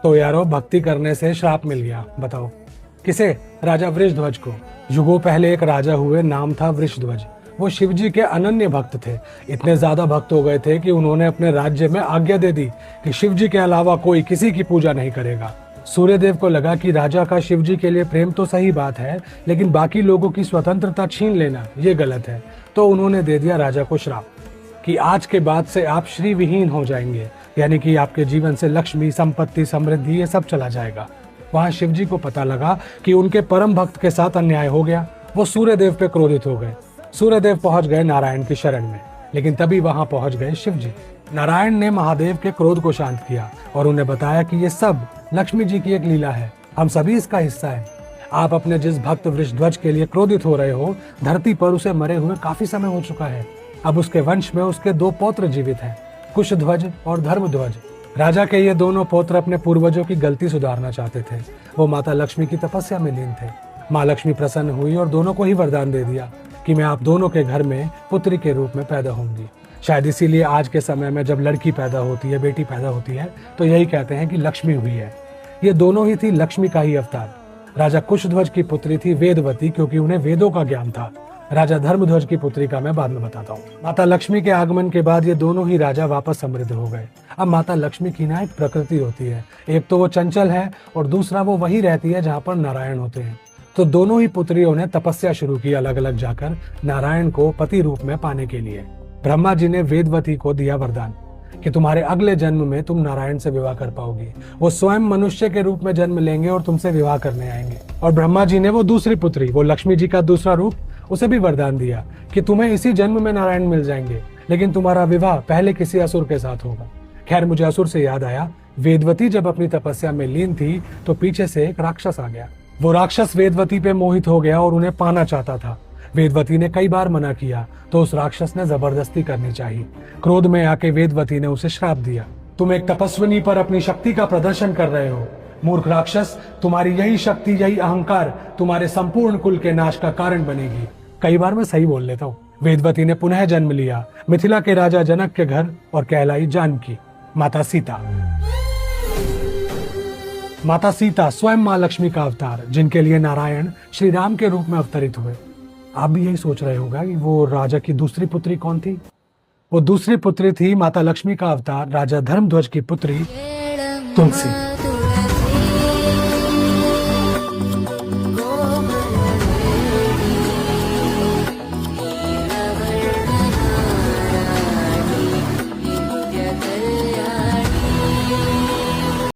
तो यारो भक्ति करने से श्राप मिल गया। बताओ किसे? राजा वृषध्वज को। युगों पहले एक राजा हुए, नाम था वृषध्वज। वो शिवजी के अनन्य भक्त थे। इतने ज्यादा भक्त हो गए थे कि उन्होंने अपने राज्य में आज्ञा दे दी कि शिवजी के अलावा कोई किसी की पूजा नहीं करेगा। सूर्यदेव को लगा कि राजा का शिवजी के लिए प्रेम तो सही बात है, लेकिन बाकी लोगों की स्वतंत्रता छीन लेना ये गलत है। तो उन्होंने दे दिया राजा को श्राप कि आज के बाद से आप श्री विहीन हो जाएंगे, यानी कि आपके जीवन से लक्ष्मी, संपत्ति, समृद्धि ये सब चला जाएगा। वहां शिवजी को पता लगा कि उनके परम भक्त के साथ अन्याय हो गया। वो सूर्यदेव पे क्रोधित हो गए। सूर्यदेव पहुंच गए नारायण की शरण में, लेकिन तभी वहां पहुंच गए शिवजी। नारायण ने महादेव के क्रोध को शांत किया और उन्हें बताया कि ये सब लक्ष्मी जी की एक लीला है, हम सभी इसका हिस्सा है। आप अपने जिस भक्त वृषध्वज के लिए क्रोधित हो रहे हो, धरती पर उसे मरे हुए काफी समय हो चुका है। अब उसके वंश में उसके 2 पौत्र जीवित हैं, कुशध्वज और धर्मध्वज। राजा के ये दोनों पौत्र अपने पूर्वजों की गलती सुधारना चाहते थे। वो माता लक्ष्मी की तपस्या में लीन थे। माँ लक्ष्मी प्रसन्न हुई और दोनों को ही वरदान दे दिया कि मैं आप दोनों के घर में पुत्री के रूप में पैदा होंगी। शायद इसीलिए आज के समय में जब लड़की पैदा होती है, बेटी पैदा होती है, तो यही कहते हैं कि लक्ष्मी हुई है। ये दोनों ही थी लक्ष्मी का ही अवतार। राजा कुशध्वज की पुत्री थी वेदवती, क्योंकि उन्हें वेदों का ज्ञान था। राजा धर्मध्वज की पुत्री का मैं बाद में बताता हूँ। माता लक्ष्मी के आगमन के बाद ये दोनों ही राजा वापस समृद्ध हो गए। अब माता लक्ष्मी की ना एक प्रकृति होती है, एक तो वो चंचल है और दूसरा वो वही रहती है जहाँ पर नारायण होते हैं। तो दोनों ही पुत्रियों ने तपस्या शुरू की अलग अलग जाकर नारायण को पति रूप में पाने के लिए। ब्रह्मा जी ने वेदवती को दिया वरदान कि तुम्हारे अगले जन्म में तुम नारायण से विवाह कर पाओगी। वो स्वयं मनुष्य के रूप में जन्म लेंगे और तुमसे विवाह करने आएंगे। और ब्रह्मा जी ने वो दूसरी पुत्री, वो लक्ष्मी जी का दूसरा रूप, उसे भी वरदान दिया कि तुम्हें इसी जन्म में नारायण मिल जाएंगे, लेकिन तुम्हारा विवाह पहले किसी असुर के साथ होगा। खैर, मुझे असुर से याद आया, वेदवती जब अपनी तपस्या में लीन थी तो पीछे से एक राक्षस आ गया। वो राक्षस वेदवती पे मोहित हो गया और उन्हें पाना चाहता था। वेदवती ने कई बार मना किया तो उस राक्षस ने जबरदस्ती करनी चाहिए। क्रोध में आके वेदवती ने उसे श्राप दिया, तुम एक तपस्विनी पर अपनी शक्ति का प्रदर्शन कर रहे हो। मूर्ख राक्षस, तुम्हारी यही शक्ति, यही अहंकार तुम्हारे संपूर्ण कुल के नाश का कारण बनेगी। कई बार मैं सही बोल लेता हूँ। वेदवती ने पुनः जन्म लिया मिथिला के राजा जनक के घर और कहलाई जानकी, माता सीता। माता सीता स्वयं माँ लक्ष्मी का अवतार, जिनके लिए नारायण श्री राम के रूप में अवतरित हुए। आप भी यही सोच रहे होगा कि वो राजा की दूसरी पुत्री कौन थी? वो दूसरी पुत्री थी माता लक्ष्मी का अवतार राजा धर्मध्वज की पुत्री तुलसी।